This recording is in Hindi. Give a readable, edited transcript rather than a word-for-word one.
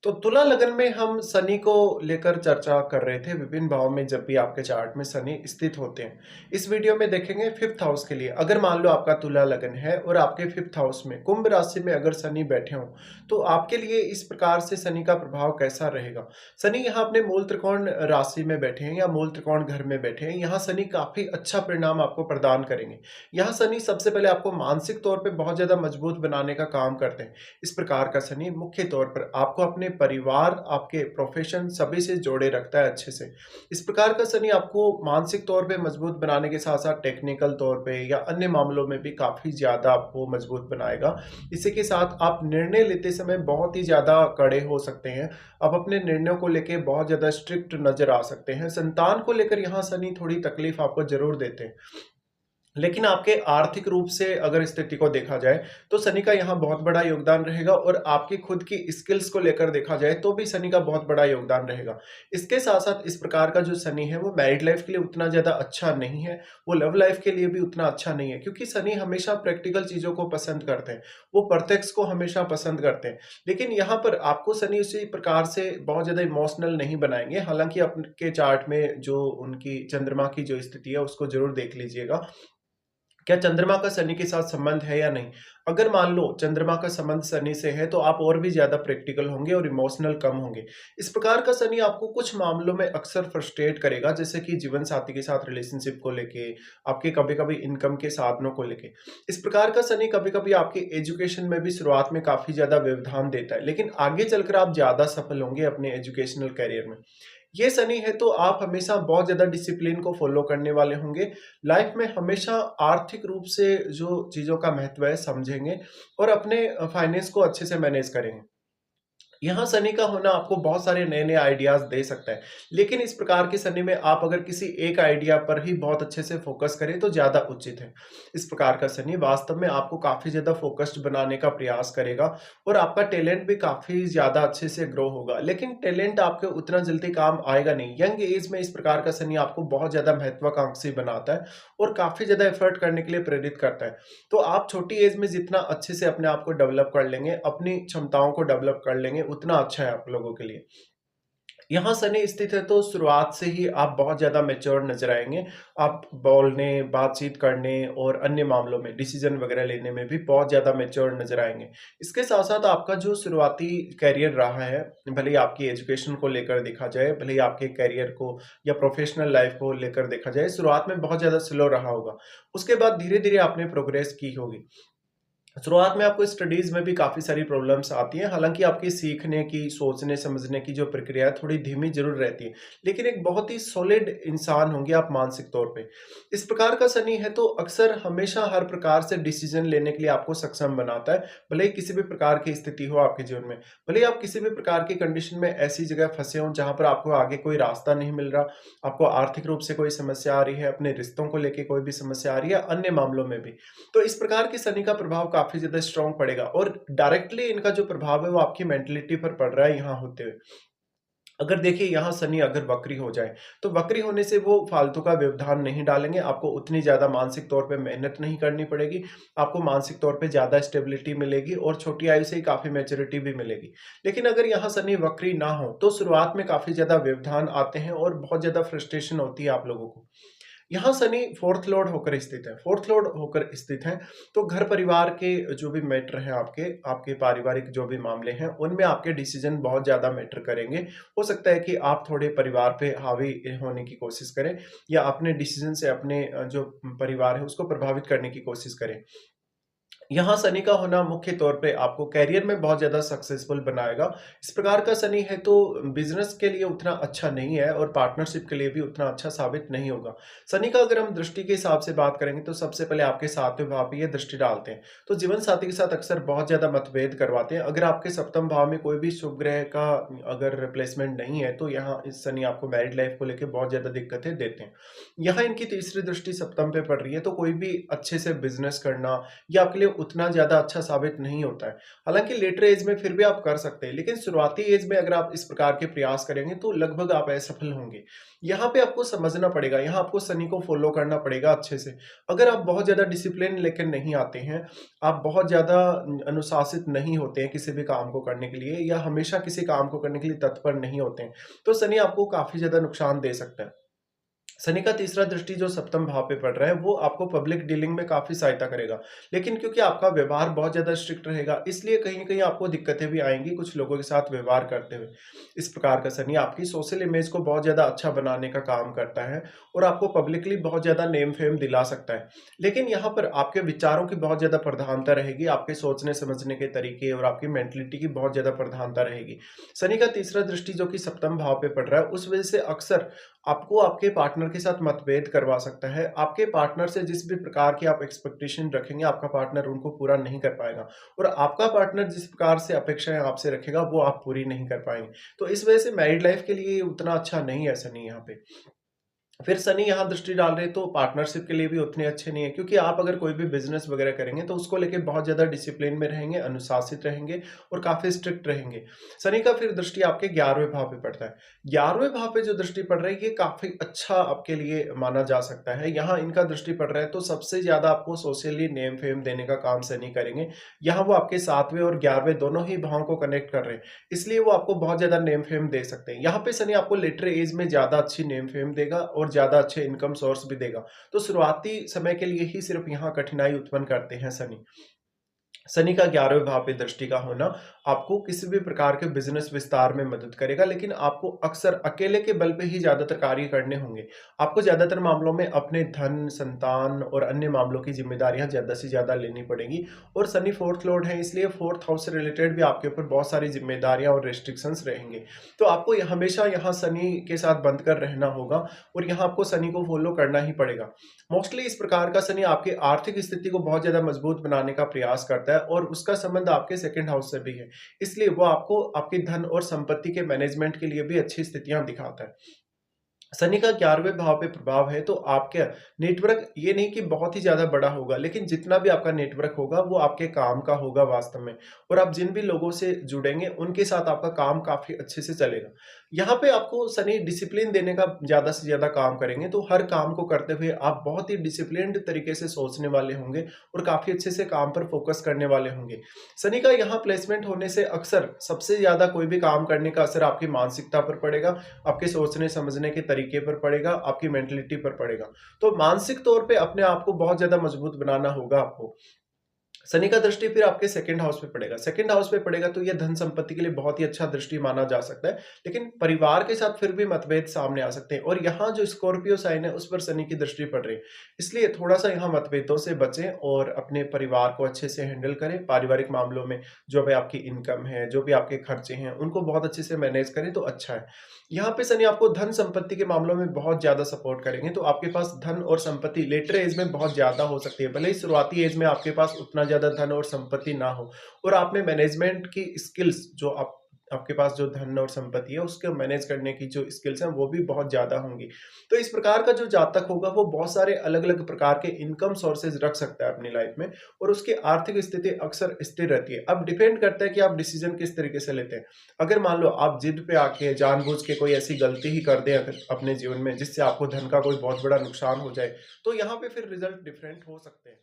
तो तुला लगन में हम शनि को लेकर चर्चा कर रहे थे विभिन्न भाव में जब भी आपके चार्ट में शनि स्थित होते हैं। इस वीडियो में देखेंगे फिफ्थ हाउस के लिए। अगर मान लो आपका तुला लगन है और आपके फिफ्थ हाउस में कुंभ राशि में अगर शनि बैठे हों, तो आपके लिए इस प्रकार से शनि का प्रभाव कैसा रहेगा। शनि यहाँ अपने मूल त्रिकोण राशि में बैठे हैं या मूल त्रिकोण घर में बैठे हैं। यहाँ शनि काफी अच्छा परिणाम आपको प्रदान करेंगे। यहाँ शनि सबसे पहले आपको मानसिक तौर पर बहुत ज्यादा मजबूत बनाने का काम करते हैं। इस प्रकार का शनि मुख्य तौर पर आपको अपने परिवार, आपके प्रोफेशन सभी से जोड़े रखता है अच्छे से। इस प्रकार का शनि आपको मानसिक तौर पे मजबूत बनाने के साथ-साथ टेक्निकल तौर पे या अन्य मामलों में भी काफ़ी ज़्यादा आपको मजबूत बनाएगा। इसी के साथ आप निर्णय लेते समय बहुत ही ज़्यादा कड़े हो सकते हैं। आप अपने निर्णयों को लेके बहुत ज़्यादा स्ट्रिक्ट नज़र आ सकते हैं। संतान को लेकर यहाँ शनि थोड़ी तकलीफ आपको ज़रूर देते हैं। लेकिन आपके आर्थिक रूप से अगर स्थिति को देखा जाए, तो शनि का यहाँ बहुत बड़ा योगदान रहेगा और आपकी खुद की स्किल्स को लेकर देखा जाए, तो भी शनि का बहुत बड़ा योगदान रहेगा। इसके साथ-साथ इस प्रकार का जो शनि है, वो मैरिड लाइफ के लिए उतना ज़्यादा अच्छा नहीं है, वो लव लाइफ के लिए भी उतना अच्छा नहीं है, क्योंकि शनि हमेशा प्रैक्टिकल चीज़ों को पसंद करते हैं, वो प्रत्यक्ष को हमेशा पसंद करते हैं। लेकिन यहाँ पर आपको शनि उसी प्रकार से बहुत ज़्यादा इमोशनल नहीं बनाएँगे, हालाँकि आपके चार्ट में जो उनकी चंद्रमा की जो स्थिति है, उसको ज़रूर देख लीजिएगा। क्या चंद्रमा का शनि के साथ संबंध है या नहीं? अगर मान लो चंद्रमा का संबंध शनि से है, तो आप और भी ज़्यादा प्रैक्टिकल होंगे और इमोशनल कम होंगे। इस प्रकार का शनि आपको कुछ मामलों में अक्सर फ्रस्ट्रेट करेगा, जैसे कि जीवन साथी के साथ रिलेशनशिप को लेके, आपके कभी-कभी इनकम के साधनों को लेके। इस प्रकार का शनि कभी-कभी आपकी एजुकेशन में भी शुरुआत में काफ़ी ज़्यादा व्यवधान देता है, लेकिन आगे चलकर आप ज़्यादा सफल होंगे अपने एजुकेशनल करियर में। ये शनि है तो आप हमेशा बहुत ज़्यादा डिसिप्लिन को फ़ॉलो करने वाले होंगे। लाइफ़ में हमेशा आर्थिक रूप से जो चीज़ों का महत्व है समझेंगे और अपने फाइनेंस को अच्छे से मैनेज करेंगे। यहाँ शनि का होना आपको बहुत सारे नए-नए आइडियाज़ दे सकता है। लेकिन इस प्रकार के शनि में आप अगर किसी एक आइडिया पर ही बहुत अच्छे से फ़ोकस करें तो ज़्यादा उचित है। इस प्रकार का शनि वास्तव में आपको काफ़ी ज़्यादा फ़ोकस्ड बनाने का प्रयास करेगा और आपका टैलेंट भी काफ़ी ज़्यादा अच्छे से ग्रो होगा। लेकिन टैलेंट आपके उतना जल्दी काम आएगा नहीं। यंग एज में इस प्रकार का शनि आपको बहुत ज़्यादा महत्वाकांक्षी बनाता है और काफ़ी ज़्यादा एफ़र्ट करने के लिए प्रेरित करता है। तो आप छोटी एज में जितना अच्छे से अपने आप को डेवलप कर लेंगे, अपनी क्षमताओं को डेवलप कर लेंगे, उतना अच्छा है आप लोगों के लिए। यहाँ शनि स्थित है तो शुरुआत से ही आप बहुत ज़्यादा मैच्योर नज़र आएँगे। आप बोलने, बातचीत करने और अन्य मामलों में डिसीज़न वग़ैरह लेने में भी बहुत ज़्यादा मैच्योर नज़र आएँगे। इसके साथ-साथ आपका जो शुरुआती करियर रहा है, भले ही आपकी एजुकेशन को लेकर देखा जाए, भले ही आपके करियर को या प्रोफ़ेशनल लाइफ़ को लेकर देखा जाए, शुरुआत में बहुत ज़्यादा स्लो रहा होगा। उसके बाद धीरे-धीरे आपने प्रोग्रेस की होगी। शुरुआत में आपको स्टडीज़ में भी काफ़ी सारी प्रॉब्लम्स आती हैं, हालाँकि आपकी सीखने की, सोचने-समझने की जो प्रक्रिया है, थोड़ी धीमी ज़रूर रहती है, लेकिन एक बहुत ही सॉलिड इंसान होंगे आप मानसिक तौर पे। इस प्रकार का शनि है तो अक्सर हमेशा हर प्रकार से डिसीज़न लेने के लिए आपको सक्षम बनाता है, भले ही किसी भी प्रकार की स्थिति हो आपके जीवन में। भले ही आप किसी भी प्रकार की कंडीशन में ऐसी जगह फँसे हों, जहाँ पर आपको आगे कोई रास्ता नहीं मिल रहा, आपको आर्थिक रूप से कोई समस्या आ रही है, अपने रिश्तों को लेके कोई भी समस्या आ रही है, अन्य मामलों में भी। तो इस प्रकार की शनि का प्रभाव काफ़ी ज़्यादा स्ट्रॉन्ग पड़ेगा और डायरेक्टली इनका जो प्रभाव है वो आपकी मेंटालिटी पर पड़ रहा है यहाँ होते हुए। अगर देखिए यहाँ शनि अगर वक्री हो जाए, तो वक्री होने से वो फालतू का व्यवधान नहीं डालेंगे, आपको उतनी ज़्यादा मानसिक तौर पे मेहनत नहीं करनी पड़ेगी, आपको मानसिक तौर पे ज़्यादा स्टेबिलिटी मिलेगी और छोटी आयु से ही काफ़ी मैच्योरिटी भी मिलेगी। लेकिन अगर यहाँ शनि वक्री ना हो, तो शुरुआत में काफ़ी ज़्यादा व्यवधान आते हैं और बहुत ज़्यादा फ्रस्ट्रेशन होती है आप लोगों को। यहाँ शनि फोर्थ लॉर्ड होकर स्थित है। फोर्थ लॉर्ड होकर स्थित है, तो घर परिवार के जो भी मैटर हैं आपके, आपके पारिवारिक जो भी मामले हैं, उनमें आपके डिसीज़न बहुत ज़्यादा मैटर करेंगे। हो सकता है कि आप थोड़े परिवार पे हावी होने की कोशिश करें या अपने डिसीज़न से अपने जो परिवार है उसको प्रभावित करने की कोशिश करें। यहाँ शनि का होना मुख्य तौर पे आपको करियर में बहुत ज़्यादा सक्सेसफुल बनाएगा। इस प्रकार का शनि है तो बिज़नेस के लिए उतना अच्छा नहीं है और पार्टनरशिप के लिए भी उतना अच्छा साबित नहीं होगा। शनि का अगर हम दृष्टि के हिसाब से बात करेंगे तो सबसे पहले आपके 7वें भाव पे ये दृष्टि डालते हैं। तो जीवन साथी के साथ अक्सर बहुत ज़्यादा मतभेद करवाते हैं। अगर आपके 7वें भाव में कोई भी शुभ ग्रह का अगर रिप्लेसमेंट नहीं है, तो यहाँ इस शनि आपको मैरिड लाइफ़ को लेके बहुत ज़्यादा दिक्कतें देते हैं। यहाँ इनकी तीसरी दृष्टि सप्तम पे पड़ रही है, तो कोई भी अच्छे से बिज़नेस करना या आपके लिए उतना ज़्यादा अच्छा साबित नहीं होता है। हालाँकि लेटर ऐज में फिर भी आप कर सकते हैं, लेकिन शुरुआती ऐज में अगर आप इस प्रकार के प्रयास करेंगे तो लगभग आप असफल होंगे। यहाँ पे आपको समझना पड़ेगा, यहाँ आपको शनि को फ़ॉलो करना पड़ेगा अच्छे से। अगर आप बहुत ज़्यादा डिसिप्लिन लेकर नहीं आते हैं, आप बहुत ज़्यादा अनुशासित नहीं होते हैं किसी भी काम को करने के लिए या हमेशा किसी काम को करने के लिए तत्पर नहीं होते हैं, तो शनि आपको काफ़ी ज़्यादा नुकसान दे सकता है। शनि का तीसरा दृष्टि जो सप्तम भाव पे पड़ रहा है, वो आपको पब्लिक डीलिंग में काफ़ी सहायता करेगा। लेकिन क्योंकि आपका व्यवहार बहुत ज़्यादा स्ट्रिक्ट रहेगा, इसलिए कहीं न कहीं आपको दिक्कतें भी आएँगी कुछ लोगों के साथ व्यवहार करते हुए। इस प्रकार का शनि आपकी सोशल इमेज को बहुत ज़्यादा अच्छा बनाने का काम करता है और आपको पब्लिकली बहुत ज़्यादा नेम-फेम दिला सकता है। लेकिन यहाँ पर आपके विचारों की बहुत ज़्यादा प्रधानता रहेगी, आपके सोचने-समझने के तरीके और आपकी मेंटालिटी की बहुत ज़्यादा प्रधानता रहेगी। शनि का तीसरा दृष्टि जो कि सप्तम भाव पे पड़ रहा है, उस वजह से अक्सर आपको आपके पार्टनर के साथ मतभेद करवा सकता है। आपके पार्टनर से जिस भी प्रकार की आप एक्सपेक्टेशन रखेंगे, आपका पार्टनर उनको पूरा नहीं कर पाएगा और आपका पार्टनर जिस प्रकार से अपेक्षाएँ आपसे रखेगा, वो आप पूरी नहीं कर पाएँगे। तो इस वजह से मैरिड लाइफ़ के लिए उतना अच्छा नहीं है शनि यहाँ पे। फिर शनि यहाँ दृष्टि डाल रहे हैं तो पार्टनरशिप के लिए भी उतने अच्छे नहीं है, क्योंकि आप अगर कोई भी बिजनेस वगैरह करेंगे तो उसको लेके बहुत ज़्यादा डिसिप्लिन में रहेंगे, अनुशासित रहेंगे और काफ़ी स्ट्रिक्ट रहेंगे। शनि का फिर दृष्टि आपके 11वें भाव पे पड़ता है। 11वें भाव पे जो दृष्टि पड़ रही है, ये काफ़ी अच्छा आपके लिए माना जा सकता है। यहाँ इनका दृष्टि पड़ रहा है तो सबसे ज़्यादा आपको सोशली नेम फेम देने का काम शनि करेंगे। यहाँ वो आपके 7वें और 11वें दोनों ही भावों को कनेक्ट कर रहे हैं, इसलिए वो आपको बहुत ज़्यादा नेम फेम दे सकते हैं। यहाँ पे शनि आपको लेटर एज में ज़्यादा अच्छी नेम फेम देगा और ज़्यादा अच्छे इनकम सोर्स भी देगा। तो शुरुआती समय के लिए ही सिर्फ़ यहाँ कठिनाई उत्पन्न करते हैं शनि। शनि का 11वें भाव पे दृष्टि का होना आपको किसी भी प्रकार के बिज़नेस विस्तार में मदद करेगा, लेकिन आपको अक्सर अकेले के बल पे ही ज़्यादातर कार्य करने होंगे। आपको ज़्यादातर मामलों में अपने धन, संतान और अन्य मामलों की ज़िम्मेदारियाँ ज़्यादा से ज़्यादा लेनी पड़ेंगी और शनि 4th लॉर्ड है, इसलिए 4th हाउस से रिलेटेड भी आपके ऊपर बहुत सारी ज़िम्मेदारियाँ और रिस्ट्रिक्शंस रहेंगे। तो आपको हमेशा यहाँ शनि के साथ बंध कर रहना होगा और यहाँ आपको शनि को फ़ॉलो करना ही पड़ेगा। मोस्टली इस प्रकार का शनि आपकी आर्थिक स्थिति को बहुत ज़्यादा मजबूत बनाने का प्रयास करता है और उसका संबंध आपके सेकंड हाउस से भी है। इसलिए वो आपको आपकी धन और संपत्ति के मैनेजमेंट के लिए भी अच्छी स्थितियाँ दिखाता है। शनि का 11वें भाव पे प्रभाव है तो आपका नेटवर्क ये नहीं कि बहुत ही ज़्यादा बड़ा होगा, लेकिन जितना भी आपका नेटवर्क होगा वो आपके काम का होगा वास्तव में और आप जिन भी लोगों से जुड़ेंगे उनके साथ आपका काम काफ़ी अच्छे से चलेगा। यहाँ पे आपको शनि डिसिप्लिन देने का ज़्यादा से ज़्यादा काम करेंगे, तो हर काम को करते हुए आप बहुत ही डिसिप्लिन्ड तरीके से सोचने वाले होंगे और काफ़ी अच्छे से काम पर फ़ोकस करने वाले होंगे। शनि का यहाँ प्लेसमेंट होने से अक्सर सबसे ज़्यादा कोई भी काम करने का असर आपकी मानसिकता पर पड़ेगा, आपके सोचने समझने के तरीके पर पड़ेगा, आपकी मेंटालिटी पर पड़ेगा। तो मानसिक तौर पे अपने आप को बहुत ज़्यादा मजबूत बनाना होगा आपको। शनि का दृष्टि फिर आपके सेकंड हाउस पे पड़ेगा। सेकंड हाउस पे पड़ेगा तो ये धन संपत्ति के लिए बहुत ही अच्छा दृष्टि माना जा सकता है। लेकिन परिवार के साथ फिर भी मतभेद सामने आ सकते हैं और यहाँ जो स्कॉर्पियो साइन है उस पर शनि की दृष्टि पड़ रही है। इसलिए थोड़ा-सा यहाँ मतभेदों से बचें और अपने परिवार को अच्छे से हैंडल करें। पारिवारिक मामलों में जो भी आपकी इनकम है, जो भी आपके खर्चे हैं, उनको बहुत अच्छे से मैनेज करें तो अच्छा है। यहाँ पे शनि आपको धन संपत्ति के मामलों में बहुत ज़्यादा सपोर्ट करेंगे, तो आपके पास धन और संपत्ति लेटर एज में बहुत ज़्यादा हो सकती है। भले ही शुरुआती एज में आपके पास उतना ज़्यादा धन और संपत्ति ना हो और आप में मैनेजमेंट की स्किल्स जो आपके पास जो धन और संपत्ति है, उसको मैनेज करने की जो स्किल्स हैं, वो भी बहुत ज़्यादा होंगी। तो इस प्रकार का जो जातक होगा, वो बहुत सारे अलग-अलग प्रकार के इनकम सोर्सेज़ रख सकता है अपनी लाइफ में और उसकी आर्थिक स्थिति अक्सर स्थिर रहती है। अब डिपेंड करता है कि आप डिसीज़न किस तरीके से लेते हैं। अगर मान लो आप जिद पे आके जानबूझ के कोई ऐसी गलती ही कर दें अगर अपने जीवन में, जिससे आपको धन का कोई बहुत बड़ा नुकसान हो जाए, तो यहाँ पे फिर रिज़ल्ट डिफरेंट हो सकते हैं।